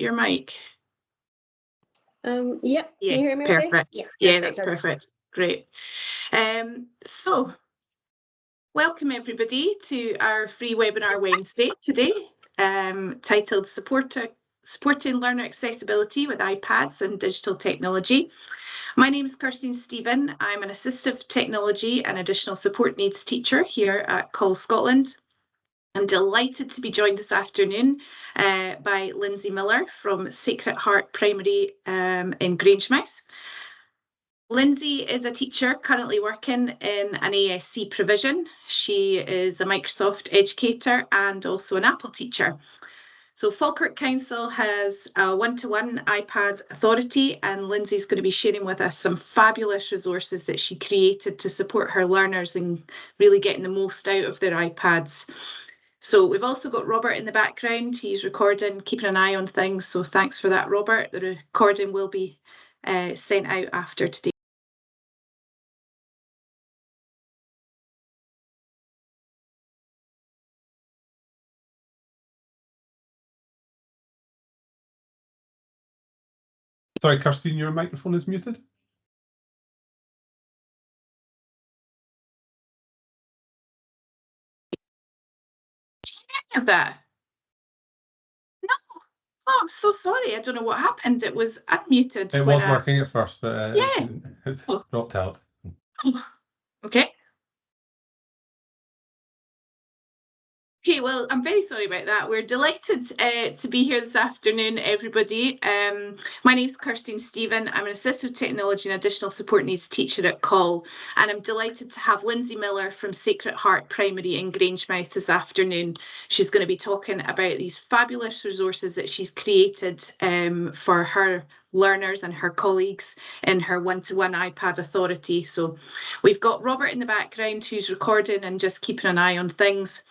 your mic? Yep. Yeah, can you hear me perfect. okay? Yeah, that's perfect. Great. So welcome everybody to our free webinar Wednesday today, titled Supporting Learner Accessibility with iPads and Digital Technology. My name is Kirsten Stephen. I'm an Assistive Technology and Additional Support Needs teacher here at Call Scotland. I'm delighted to be joined this afternoon by Linsey Miller from Sacred Heart Primary in Grangemouth. Linsey is a teacher currently working in an ASC provision. She is a Microsoft educator and also an Apple teacher. So Falkirk Council has a one-to-one iPad authority, and Linsey's going to be sharing with us some fabulous resources that she created to support her learners in really getting the most out of their iPads. So we've also got Robert in the background. He's recording, keeping an eye on things. So thanks for that, Robert. The recording will be sent out after today. Sorry, Kirsten, your microphone is muted. Of that? No. Oh, I'm so sorry. I don't know what happened. It was unmuted. It was working at first, but yeah. it's dropped out. Oh, okay. Okay, well, I'm very sorry about that. We're delighted to be here this afternoon, everybody. My name's Kirsten Stephen. I'm an Assistive Technology and Additional Support Needs teacher at Call, and I'm delighted to have Linsey Miller from Sacred Heart Primary in Grangemouth this afternoon. She's going to be talking about these fabulous resources that she's created for her learners and her colleagues in her one-to-one iPad authority. So we've got Robert in the background who's recording and just keeping an eye on things.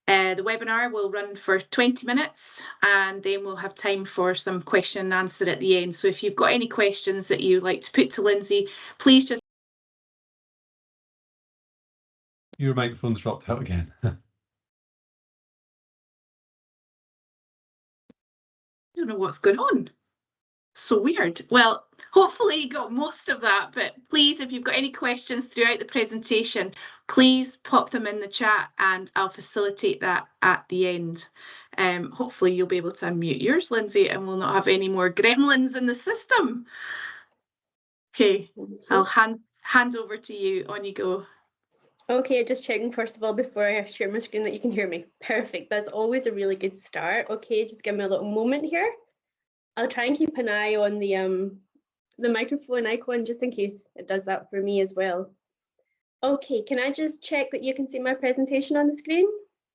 The webinar will run for 20 minutes and then we'll have time for some question and answer at the end. So if you've got any questions that you'd like to put to Linsey, please just... Your microphone's dropped out again. I don't know what's going on. So weird. Well, hopefully you got most of that, but please, if you've got any questions throughout the presentation, please pop them in the chat and I'll facilitate that at the end. Hopefully you'll be able to unmute yours, Linsey, and we'll not have any more gremlins in the system. Okay, I'll hand over to you. On you go. Okay, just checking first of all before I share my screen that you can hear me. Perfect. That's always a really good start. Okay, just give me a little moment here. I'll try and keep an eye on the microphone icon just in case it does that for me as well. Okay, can I just check that you can see my presentation on the screen?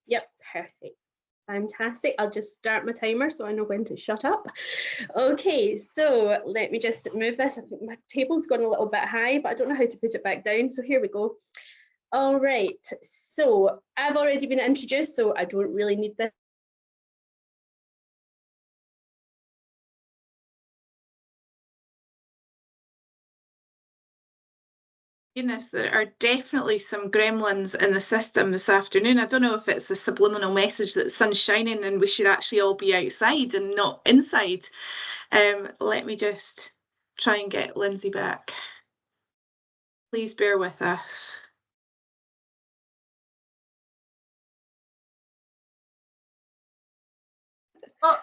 Yep, perfect. Fantastic. I'll just start my timer so I know when to shut up. Okay, so let me just move this. I think my table's gone a little bit high, but I don't know how to put it back down. So here we go. All right, so I've already been introduced, so I don't really need this. Goodness, there are definitely some gremlins in the system this afternoon. I don't know if it's a subliminal message that the sun's shining and we should actually all be outside and not inside. Let me just try and get Linsey back. Please bear with us. Oh,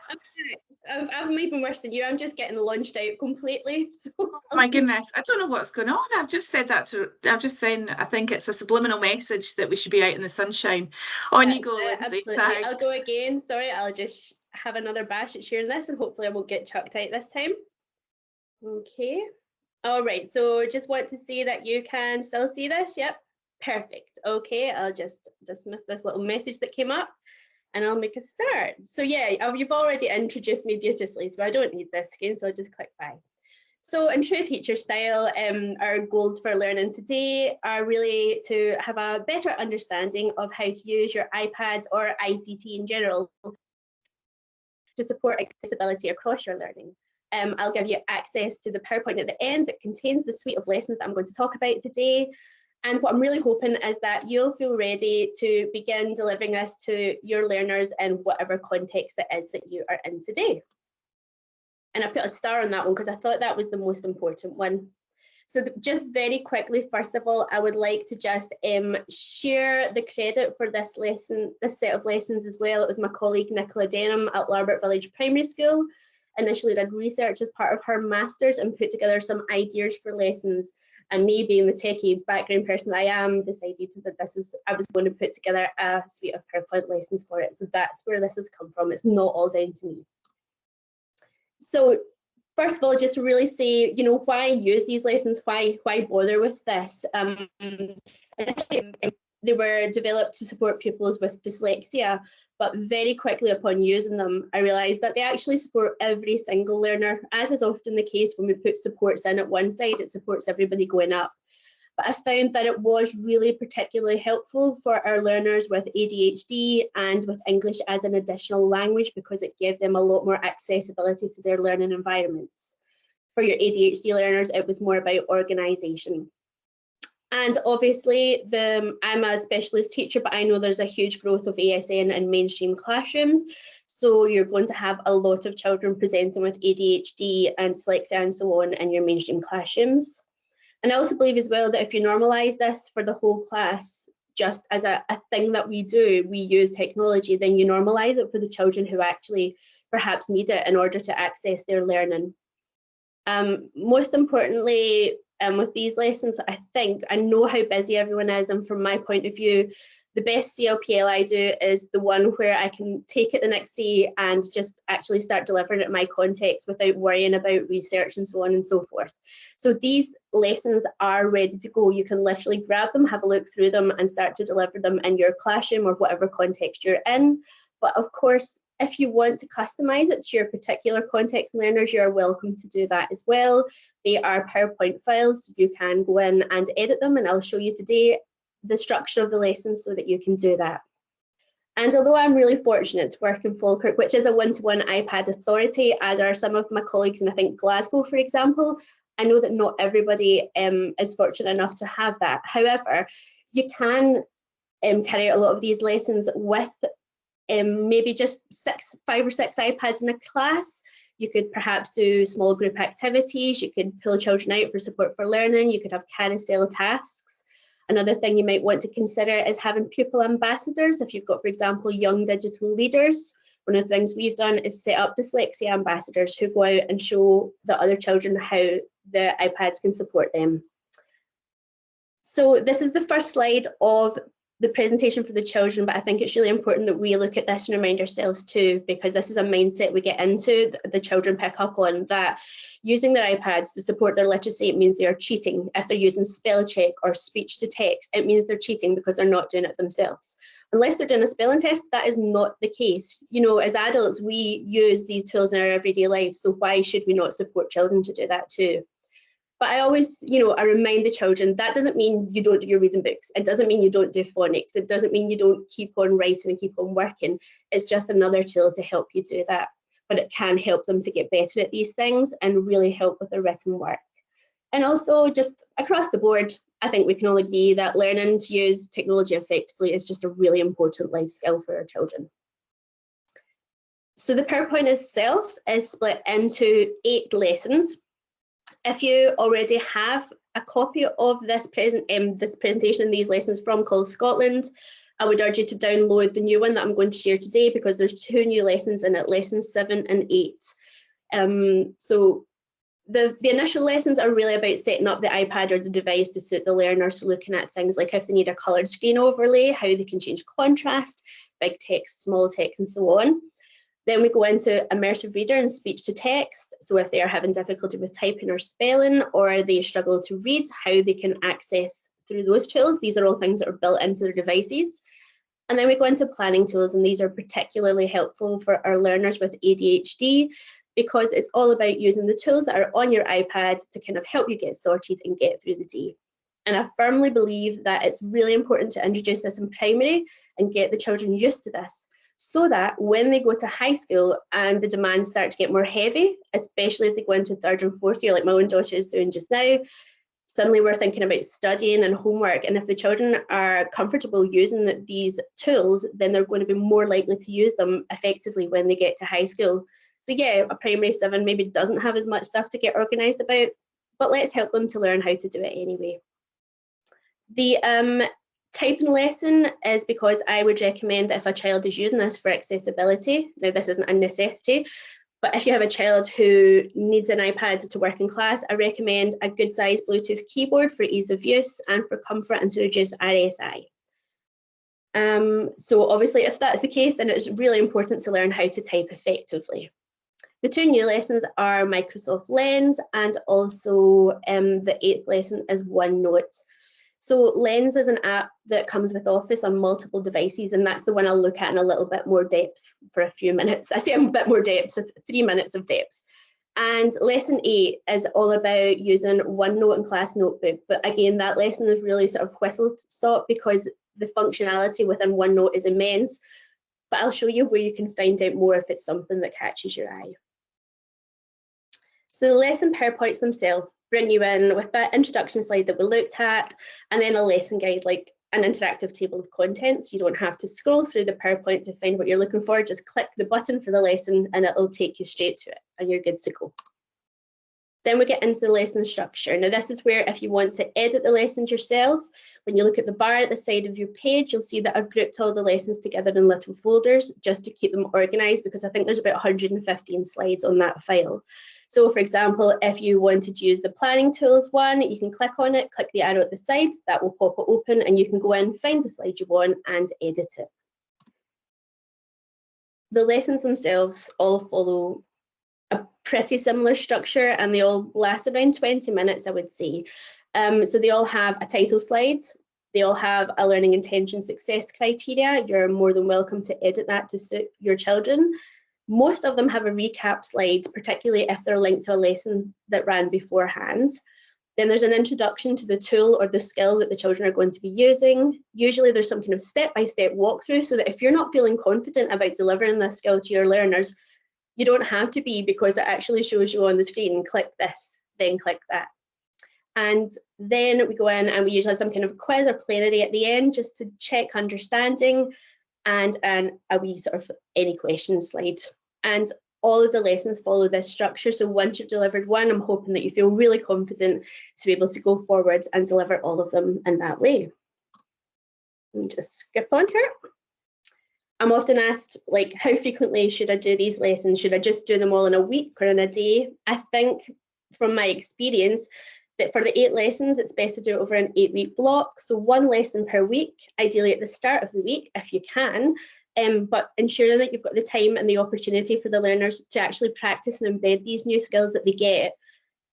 I'm even worse than you. I'm just getting launched out completely. So my goodness, I don't know what's going on. I've just said that to. I'm just saying. I think it's a subliminal message that we should be out in the sunshine. On you go, Linsey. Absolutely. Thanks. I'll go again. Sorry, I'll just have another bash at sharing this, and hopefully I won't get chucked out this time. Okay. All right. So just want to see that you can still see this. Yep. Perfect. Okay. I'll just dismiss this little message that came up. And I'll make a start. So yeah, you've already introduced me beautifully, so I don't need this screen, so I'll just click bye. So in true teacher style, our goals for learning today are really to have a better understanding of how to use your iPads or ICT in general to support accessibility across your learning. I'll give you access to the PowerPoint at the end that contains the suite of lessons that I'm going to talk about today. And what I'm really hoping is that you'll feel ready to begin delivering this to your learners in whatever context it is that you are in today. And I put a star on that one because I thought that was the most important one. So just very quickly, first of all, I would like to just share the credit for this lesson, this set of lessons as well. It was my colleague Nicola Denham at Larbert Village Primary School. Initially did research as part of her master's and put together some ideas for lessons. And me, being the techie background person that I am, decided that I was going to put together a suite of PowerPoint lessons for it. So that's where this has come from. It's not all down to me. So first of all, just to really say, you know, why use these lessons, why bother with this? They were developed to support pupils with dyslexia, but very quickly upon using them, I realised that they actually support every single learner, as is often the case when we put supports in at one side, it supports everybody going up. But I found that it was really particularly helpful for our learners with ADHD and with English as an additional language, because it gave them a lot more accessibility to their learning environments. For your ADHD learners, it was more about organisation. And obviously, I'm a specialist teacher, but I know there's a huge growth of ASN in mainstream classrooms. So you're going to have a lot of children presenting with ADHD and dyslexia and so on in your mainstream classrooms. And I also believe as well that if you normalise this for the whole class, just as a thing that we do, we use technology, then you normalise it for the children who actually perhaps need it in order to access their learning. Most importantly, with these lessons, I know how busy everyone is, and from my point of view, the best CLPL I do is the one where I can take it the next day and just actually start delivering it in my context without worrying about research and so on and so forth. So these lessons are ready to go. You can literally grab them, have a look through them and start to deliver them in your classroom or whatever context you're in. But of course, if you want to customize it to your particular context learners, you're welcome to do that as well. They are PowerPoint files. You can go in and edit them, and I'll show you today the structure of the lessons so that you can do that. And although I'm really fortunate to work in Falkirk, which is a one-to-one iPad authority, as are some of my colleagues in, I think, Glasgow, for example, I know that not everybody is fortunate enough to have that. However, you can carry out a lot of these lessons with maybe just 5 or 6 iPads in a class. You could perhaps do small group activities. You could pull children out for support for learning. You could have carousel tasks. Another thing you might want to consider is having pupil ambassadors. If you've got, for example, young digital leaders, one of the things we've done is set up Dyslexia Ambassadors who go out and show the other children how the iPads can support them. So this is the first slide of the presentation for the children, but I think it's really important that we look at this and remind ourselves too, because this is a mindset we get into, the children pick up on, that using their iPads to support their literacy means they are cheating. If they're using spell check or speech to text, it means they're cheating because they're not doing it themselves. Unless they're doing a spelling test, that is not the case. You know, as adults, we use these tools in our everyday life, so why should we not support children to do that too? But I always, I remind the children, that doesn't mean you don't do your reading books. It doesn't mean you don't do phonics. It doesn't mean you don't keep on writing and keep on working. It's just another tool to help you do that. But it can help them to get better at these things and really help with their written work. And also just across the board, I think we can all agree that learning to use technology effectively is just a really important life skill for our children. So the PowerPoint itself is split into 8 lessons. If you already have a copy of this presentation and these lessons from Call Scotland, I would urge you to download the new one that I'm going to share today, because there's 2 new lessons in it, lessons 7 and 8. So the initial lessons are really about setting up the iPad or the device to suit the learner. So looking at things like if they need a coloured screen overlay, how they can change contrast, big text, small text, and so on. Then we go into immersive reader and speech to text. So if they are having difficulty with typing or spelling, or they struggle to read, how they can access through those tools. These are all things that are built into their devices. And then we go into planning tools, and these are particularly helpful for our learners with ADHD, because it's all about using the tools that are on your iPad to kind of help you get sorted and get through the day. And I firmly believe that it's really important to introduce this in primary and get the children used to this, so that when they go to high school and the demands start to get more heavy, especially as they go into 3rd and 4th year, like my own daughter is doing just now, suddenly we're thinking about studying and homework. And if the children are comfortable using these tools, then they're going to be more likely to use them effectively when they get to high school. So yeah, a primary 7 maybe doesn't have as much stuff to get organised about, but let's help them to learn how to do it anyway. The typing lesson is because I would recommend that if a child is using this for accessibility, now this isn't a necessity, but if you have a child who needs an iPad to work in class, I recommend a good size Bluetooth keyboard for ease of use and for comfort and to reduce RSI. So obviously if that's the case, then it's really important to learn how to type effectively. The 2 new lessons are Microsoft Lens, and also the 8th lesson is OneNote. So Lens is an app that comes with Office on multiple devices, and that's the one I'll look at in a little bit more depth for a few minutes. I say a bit more depth, so 3 minutes of depth. And lesson 8 is all about using OneNote and Class Notebook. But again, that lesson is really sort of whistle stop because the functionality within OneNote is immense. But I'll show you where you can find out more if it's something that catches your eye. So the lesson PowerPoints themselves bring you in with that introduction slide that we looked at, and then a lesson guide, like an interactive table of contents. You don't have to scroll through the PowerPoint to find what you're looking for. Just click the button for the lesson and it'll take you straight to it and you're good to go. Then we get into the lesson structure. Now this is where if you want to edit the lessons yourself, when you look at the bar at the side of your page, you'll see that I've grouped all the lessons together in little folders just to keep them organized, because I think there's about 115 slides on that file. So for example, if you wanted to use the planning tools one, you can click on it, click the arrow at the side, that will pop it open and you can go in, find the slide you want and edit it. The lessons themselves all follow a pretty similar structure and they all last around 20 minutes, I would say. So they all have a title slide, they all have a learning intention success criteria. You're more than welcome to edit that to suit your children. Most of them have a recap slide, particularly if they're linked to a lesson that ran beforehand. Then there's an introduction to the tool or the skill that the children are going to be using. Usually there's some kind of step-by-step walkthrough so that if you're not feeling confident about delivering this skill to your learners, you don't have to be, because it actually shows you on the screen, click this, then click that. And then we go in and we usually have some kind of quiz or plenary at the end just to check understanding, and a wee sort of any questions slide. And all of the lessons follow this structure. So once you've delivered one, I'm hoping that you feel really confident to be able to go forward and deliver all of them in that way. And just skip on here. I'm often asked, like, how frequently should I do these lessons? Should I just do them all in a week or in a day? I think from my experience that for the 8 lessons, it's best to do it over an 8-week block. So 1 lesson per week, ideally at the start of the week, if you can, but ensuring that you've got the time and the opportunity for the learners to actually practice and embed these new skills that they get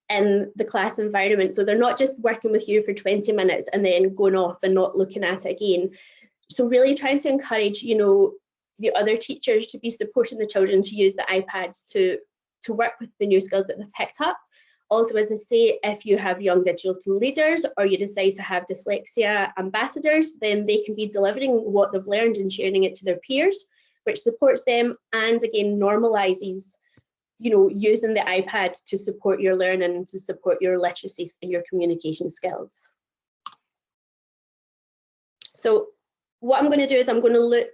in the class environment. So they're not just working with you for 20 minutes and then going off and not looking at it again. So really trying to encourage, you know, the other teachers to be supporting the children to use the iPads to work with the new skills that they've picked up. Also, as I say, if you have young digital leaders or you decide to have Dyslexia Ambassadors, then they can be delivering what they've learned and sharing it to their peers, which supports them and again normalizes, you know, using the iPad to support your learning, to support your literacy and your communication skills. So what I'm going to do is I'm going to look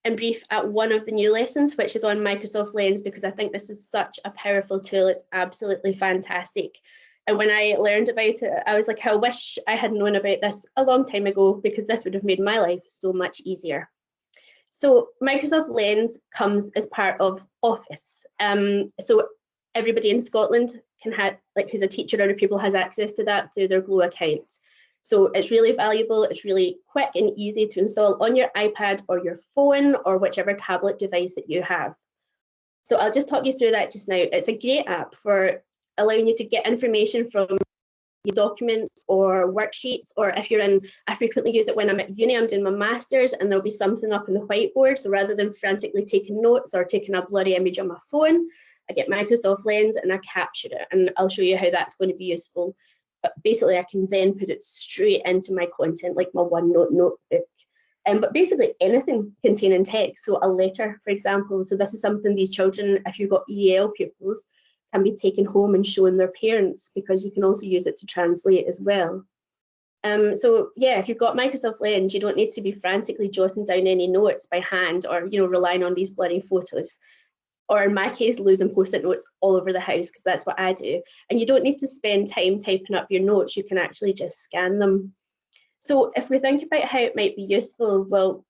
in brief at one of the new lessons, which is on Microsoft Lens, because I think this is such a powerful tool. It's absolutely fantastic. And when I learned about it, I was like, I wish I had known about this a long time ago, because this would have made my life so much easier. So Microsoft Lens comes as part of Office. So everybody in Scotland can have, like, who's a teacher or a pupil has access to that through their Glow account. So it's really valuable, it's really quick and easy to install on your iPad or your phone or whichever tablet device that you have. So I'll just talk you through that just now. It's a great app for allowing you to get information from your documents or worksheets, or if you're in, I frequently use it when I'm at uni, I'm doing my master's and there'll be something up on the whiteboard. So rather than frantically taking notes or taking a blurry image on my phone, I get Microsoft Lens and I capture it, and I'll show you how that's going to be useful. But basically I can then put it straight into my content, like my OneNote notebook. But basically anything containing text, so a letter, for example. So this is something these children, if you've got EL pupils, can be taken home and shown their parents, because you can also use it to translate as well. So yeah, if you've got Microsoft Lens, you don't need to be frantically jotting down any notes by hand or, you know, relying on these blurry photos. or in my case, losing post-it notes all over the house, because that's what I do. And you don't need to spend time typing up your notes, you can actually just scan them. So if we think about how it might be useful, well,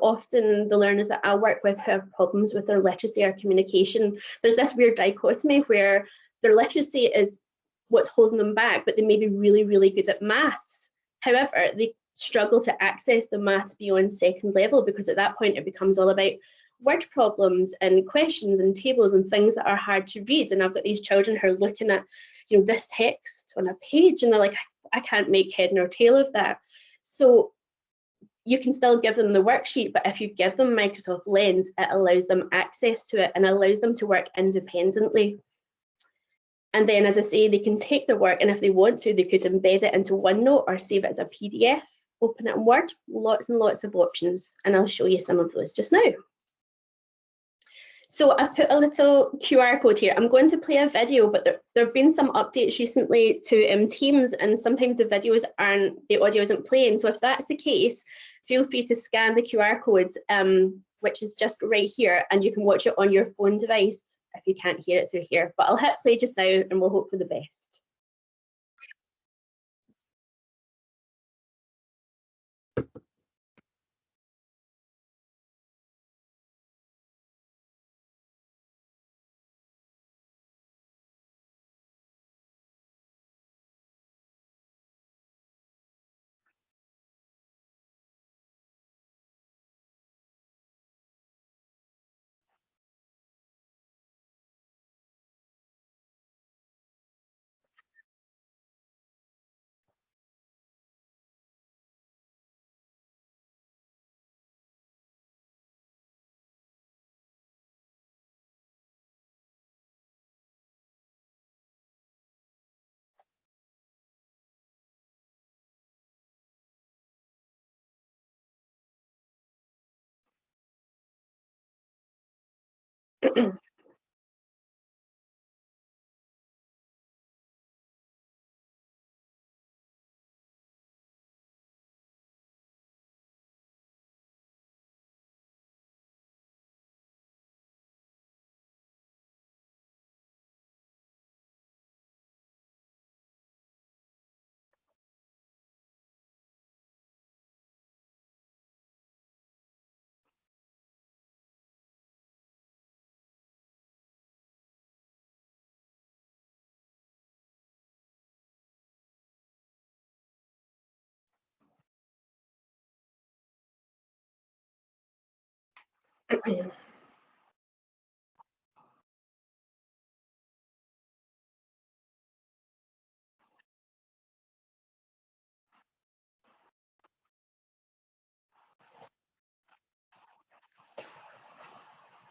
often the learners that I work with who have problems with their literacy or communication, there's this weird dichotomy where their literacy is what's holding them back, but they may be really, really good at maths. However, they struggle to access the maths beyond second level, because at that point it becomes all about word problems and questions and tables and things that are hard to read. And I've got these children who are looking at this text on a page and they're like, I can't make head nor tail of that. So you can still give them the worksheet, but if you give them Microsoft Lens, it allows them access to it and allows them to work independently. And then, as I say, they can take their work, and if they want to, they could embed it into OneNote or save it as a PDF, open it in Word, lots and lots of options. And I'll show you some of those just now. So I've put a little QR code here. I'm going to play a video, but there have been some updates recently to Teams, and sometimes the audio isn't playing. So if that's the case, feel free to scan the QR codes, which is just right here, and you can watch it on your phone device if you can't hear it through here. But I'll hit play just now and we'll hope for the best.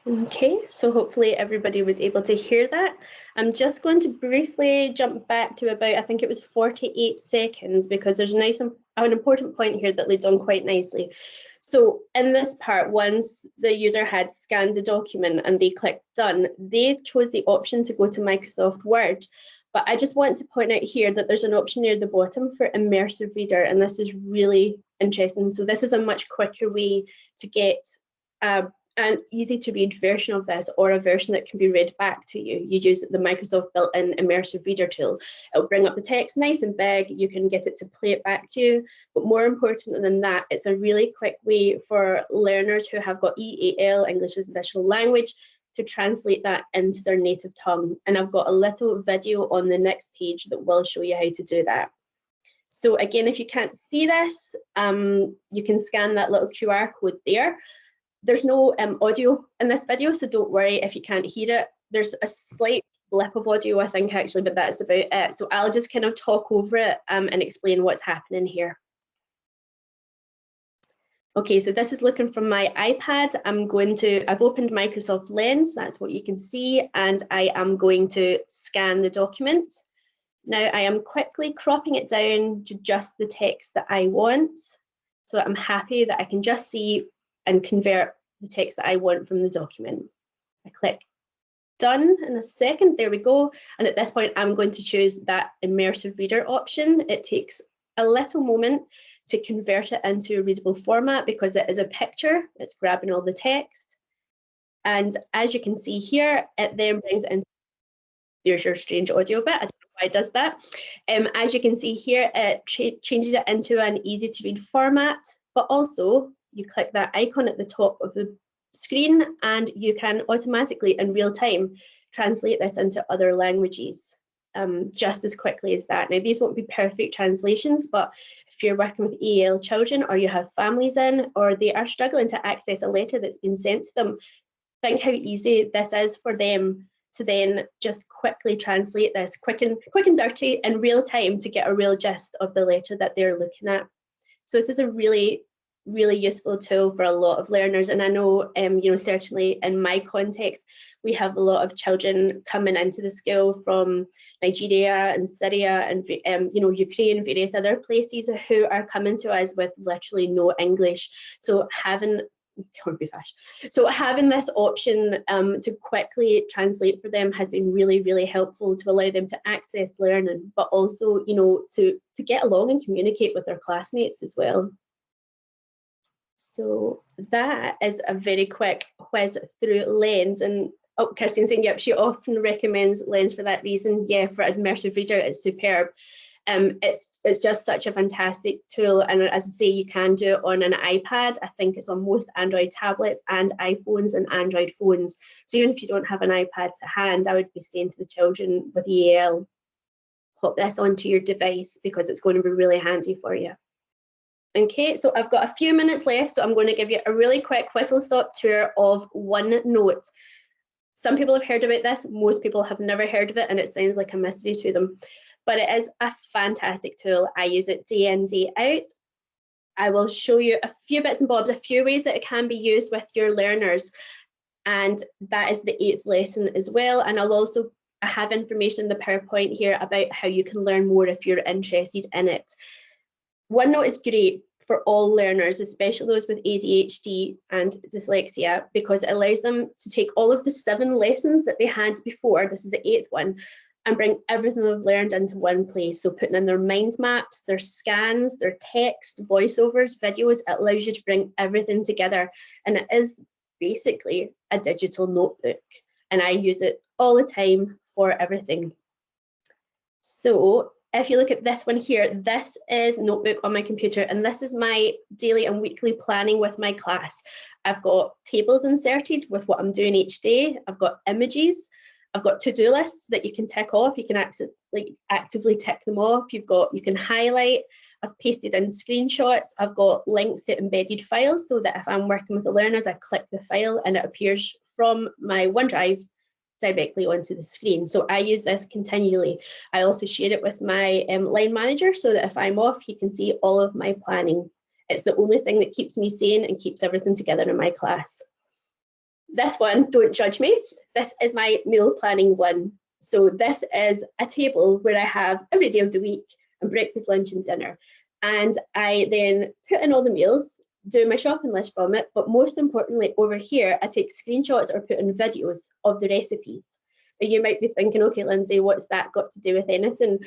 Okay, so hopefully everybody was able to hear that. I'm just going to briefly jump back to about, I think it was 48 seconds, because there's an important point here that leads on quite nicely. So in this part, once the user had scanned the document and they clicked done, they chose the option to go to Microsoft Word. But I just want to point out here that there's an option near the bottom for immersive reader, and this is really interesting. So this is a much quicker way to get an easy to read version of this, or a version that can be read back to you. You use the Microsoft built-in immersive reader tool. It'll bring up the text nice and big. You can get it to play it back to you. But more important than that, it's a really quick way for learners who have got EAL, English as Additional Language, to translate that into their native tongue. And I've got a little video on the next page that will show you how to do that. So again, if you can't see this, you can scan that little QR code there. There's no audio in this video, so don't worry if you can't hear it. There's a slight blip of audio, I think, actually, but that's about it. So I'll just kind of talk over it and explain what's happening here. Okay, so this is looking from my iPad. I've opened Microsoft Lens, that's what you can see, and I am going to scan the document. Now I am quickly cropping it down to just the text that I want. So I'm happy that I can just see and convert the text that I want from the document. I click done in a second, there we go. And at this point, I'm going to choose that immersive reader option. It takes a little moment to convert it into a readable format because it is a picture, it's grabbing all the text. And as you can see here, it then brings it into, there's your strange audio bit, I don't know why it does that. As you can see here, it changes it into an easy to read format, but also you click that icon at the top of the screen and you can automatically in real time translate this into other languages just as quickly as that. Now, these won't be perfect translations, but if you're working with EAL children or you have families in, or they are struggling to access a letter that's been sent to them, think how easy this is for them to then just quickly translate this quick and dirty in real time to get a real gist of the letter that they're looking at. So this is a really useful tool for a lot of learners. And I know, you know, certainly in my context, we have a lot of children coming into the school from Nigeria and Syria and, you know, Ukraine and various other places who are coming to us with literally no English. So having this option to quickly translate for them has been really helpful to allow them to access learning, but also, you know, to get along and communicate with their classmates as well. So that is a very quick whiz through Lens. And oh, Kirsty's saying, yep, she often recommends Lens for that reason. Yeah, for immersive reader, it's superb. It's just such a fantastic tool, and as I say, you can do it on an iPad. I think it's on most Android tablets and iPhones and Android phones. So even if you don't have an iPad to hand, I would be saying to the children with EAL, pop this onto your device because it's going to be really handy for you. Okay, so I've got a few minutes left, so I'm going to give you a really quick whistle-stop tour of OneNote. Some people have heard about this, most people have never heard of it, and it sounds like a mystery to them. But it is a fantastic tool. I use it day in, day out. I will show you a few bits and bobs, a few ways that it can be used with your learners. And that is the 8th lesson as well. And I have information in the PowerPoint here about how you can learn more if you're interested in it. OneNote is great for all learners, especially those with ADHD and dyslexia, because it allows them to take all of the 7 lessons that they had before, this is the 8th one, and bring everything they've learned into one place. So putting in their mind maps, their scans, their text, voiceovers, videos, it allows you to bring everything together. And it is basically a digital notebook. And I use it all the time for everything. So if you look at this one here, this is Notebook on my computer, and this is my daily and weekly planning with my class. I've got tables inserted with what I'm doing each day. I've got images. I've got to-do lists that you can tick off. You can actively tick them off. You can highlight. I've pasted in screenshots. I've got links to embedded files so that if I'm working with the learners, I click the file and it appears from my OneDrive directly onto the screen. So I use this continually. I also share it with my line manager so that if I'm off, he can see all of my planning. It's the only thing that keeps me sane and keeps everything together in my class. This one, don't judge me, this is my meal planning one. So this is a table where I have every day of the week and breakfast, lunch and dinner. And I then put in all the meals, do my shopping list from it, but most importantly over here, I take screenshots or put in videos of the recipes. Now you might be thinking, okay, Lindsay, what's that got to do with anything?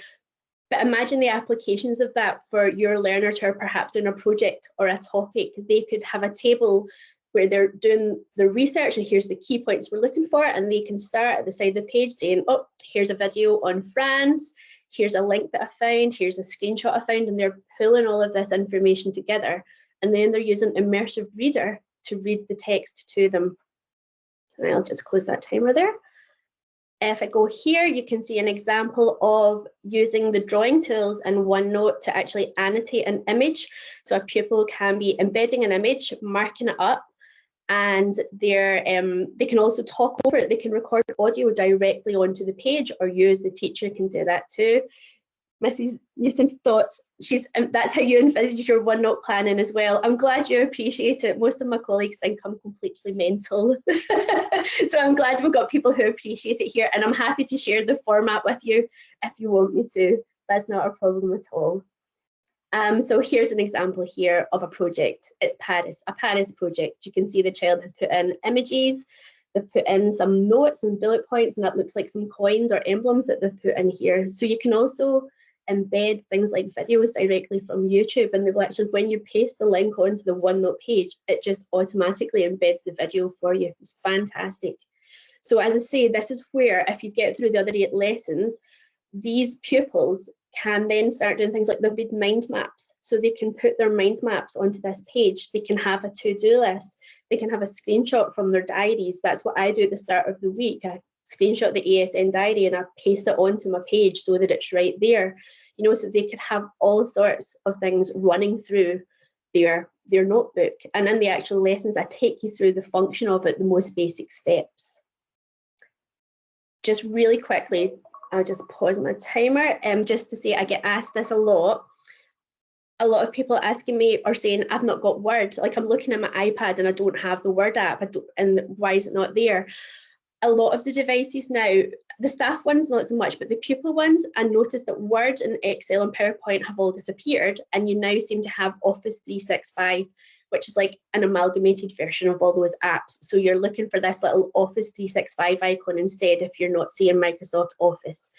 But imagine the applications of that for your learners who are perhaps in a project or a topic. They could have a table where they're doing the research and here's the key points we're looking for, and they can start at the side of the page saying, oh, here's a video on France, here's a link that I found, here's a screenshot I found, and they're pulling all of this information together, and then they're using Immersive Reader to read the text to them. And I'll just close that timer there. If I go here, you can see an example of using the drawing tools in OneNote to actually annotate an image. So a pupil can be embedding an image, marking it up, and they can also talk over it. They can record audio directly onto the page, or the teacher can do that too. Mrs. Newton's thoughts, that's how you envisage your OneNote planning as well. I'm glad you appreciate it. Most of my colleagues think I'm completely mental. So I'm glad we've got people who appreciate it here, and I'm happy to share the format with you if you want me to. That's not a problem at all. So here's an example here of a project. It's a Paris project. You can see the child has put in images, they've put in some notes and bullet points, and that looks like some coins or emblems that they've put in here. So you can also embed things like videos directly from YouTube, and they will actually, when you paste the link onto the OneNote page, it just automatically embeds the video for you. It's fantastic. So as I say, this is where, if you get through the other 8 lessons, these pupils can then start doing things like they'll read mind maps. So they can put their mind maps onto this page. They can have a to-do list. They can have a screenshot from their diaries. That's what I do at the start of the week. I screenshot the ASN diary and I paste it onto my page so that it's right there. You know, so they could have all sorts of things running through their notebook. And in the actual lessons, I take you through the function of it, the most basic steps. Just really quickly, I'll just pause my timer just to say I get asked this a lot. A lot of people asking me or saying, I've not got Word. Like, I'm looking at my iPad and I don't have the Word app. And why is it not there? A lot of the devices now, the staff ones not so much, but the pupil ones, I noticed that Word and Excel and PowerPoint have all disappeared, and you now seem to have Office 365, which is like an amalgamated version of all those apps. So you're looking for this little Office 365 icon instead if you're not seeing Microsoft Office.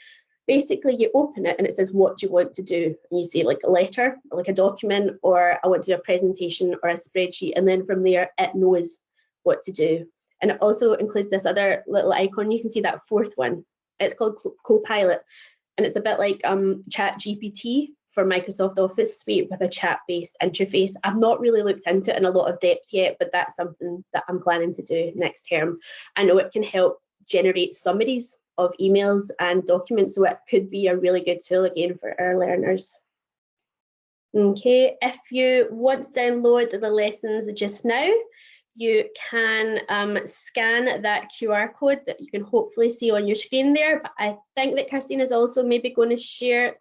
Basically, you open it and it says, what do you want to do? And you say like a letter, or like a document, or I want to do a presentation or a spreadsheet. And then from there, it knows what to do. And it also includes this other little icon. You can see that 4th one. It's called Copilot. And it's a bit like ChatGPT for Microsoft Office Suite with a chat-based interface. I've not really looked into it in a lot of depth yet, but that's something that I'm planning to do next term. I know it can help generate summaries of emails and documents, so it could be a really good tool again for our learners. Okay, if you want to download the lessons just now, you can scan that QR code that you can hopefully see on your screen there. But I think that Christine is also maybe going to share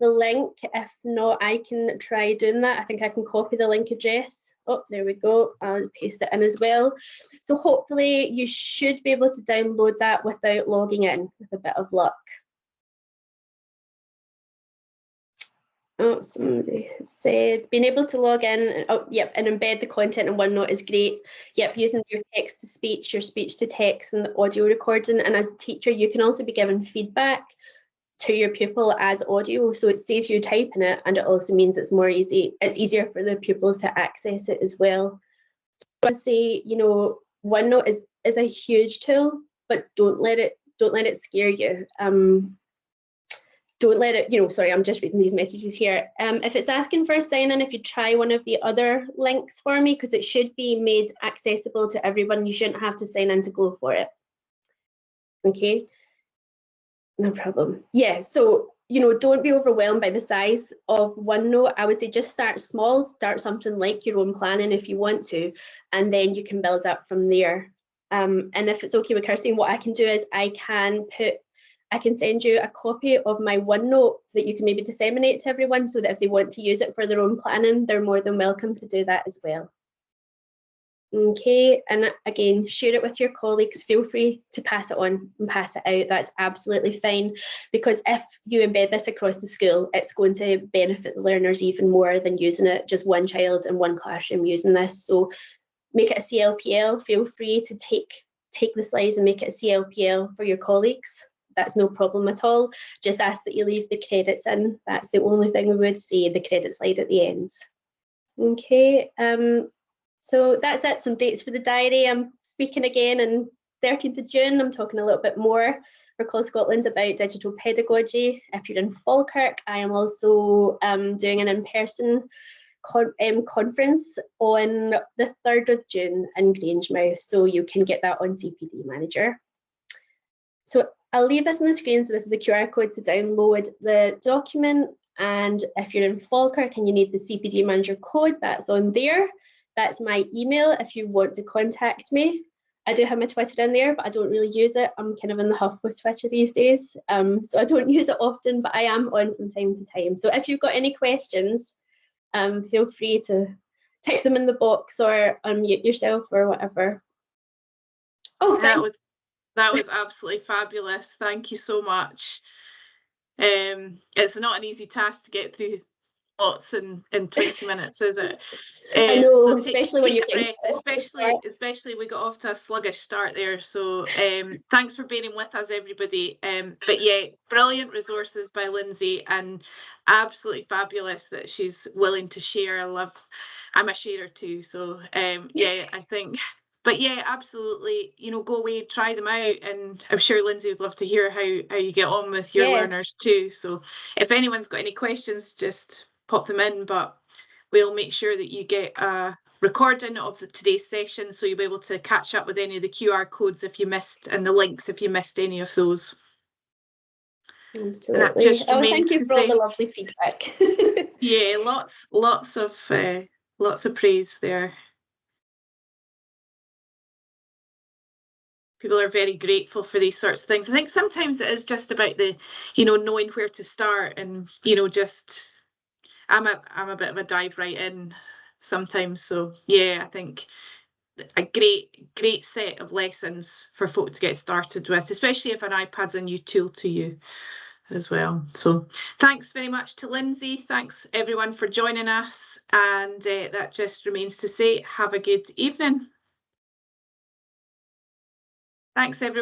the link. If not, I can try doing that. I think I can copy the link address. Oh, there we go. I'll paste it in as well. So hopefully you should be able to download that without logging in, with a bit of luck. Oh, somebody said being able to log in. Oh, yep, and embed the content in OneNote is great. Yep, using your text to speech, your speech to text, and the audio recording. And as a teacher, you can also be given feedback to your pupil as audio, so it saves you typing it, and it also means it's more easy. It's easier for the pupils to access it as well. So I say, you know, OneNote is a huge tool, but don't let it scare you. Don't let it, you know, sorry, I'm just reading these messages here. If it's asking for a sign-in, if you try one of the other links for me, because it should be made accessible to everyone. You shouldn't have to sign in to go for it. Okay, no problem. Yeah, so, you know, don't be overwhelmed by the size of OneNote. I would say just start small, start something like your own planning if you want to, and then you can build up from there. And if it's okay with Kirsty, what I can do is I can send you a copy of my OneNote that you can maybe disseminate to everyone, so that if they want to use it for their own planning, they're more than welcome to do that as well. Okay, and again, share it with your colleagues. Feel free to pass it on and pass it out. That's absolutely fine, because if you embed this across the school, it's going to benefit the learners even more than using it just one child in one classroom using this. So make it a CLPL. Feel free to take the slides and make it a CLPL for your colleagues. That's no problem at all. Just ask that you leave the credits in. That's the only thing we would say, the credit slide at the end. Okay, so that's it, some dates for the diary. I'm speaking again on 13th of June. I'm talking a little bit more for Call Scotland about digital pedagogy. If you're in Falkirk, I am also doing an in-person conference on the 3rd of June in Grangemouth, so you can get that on CPD Manager. So I'll leave this on the screen. So this is the QR code to download the document. And if you're in Falkirk and you need the CPD Manager code, that's on there. That's my email if you want to contact me. I do have my Twitter in there, but I don't really use it. I'm kind of in the huff with Twitter these days. So I don't use it often, but I am on from time to time. So if you've got any questions, feel free to type them in the box or unmute yourself or whatever. Oh, that was absolutely fabulous. Thank you so much. It's not an easy task to get through lots in 20 minutes, is it? I know, so especially when you're breath, especially we got off to a sluggish start there. So thanks for being with us, everybody. But yeah, brilliant resources by Linsey, and absolutely fabulous that she's willing to share. I'm a sharer too. So yeah, I think. But yeah, absolutely, go away, try them out, and I'm sure Linsey would love to hear how you get on with your learners too. So if anyone's got any questions, just pop them in, but we'll make sure that you get a recording of today's session, so you'll be able to catch up with any of the QR codes if you missed, and the links if you missed any of those. Absolutely. Thank you for all the lovely feedback. Yeah, lots of praise there. People are very grateful for these sorts of things. I think sometimes it is just about the, knowing where to start, and just I'm a bit of a dive right in sometimes. So yeah, I think a great set of lessons for folk to get started with, especially if an iPad's a new tool to you as well. So thanks very much to Linsey. Thanks everyone for joining us, and that just remains to say, have a good evening. Thanks everyone.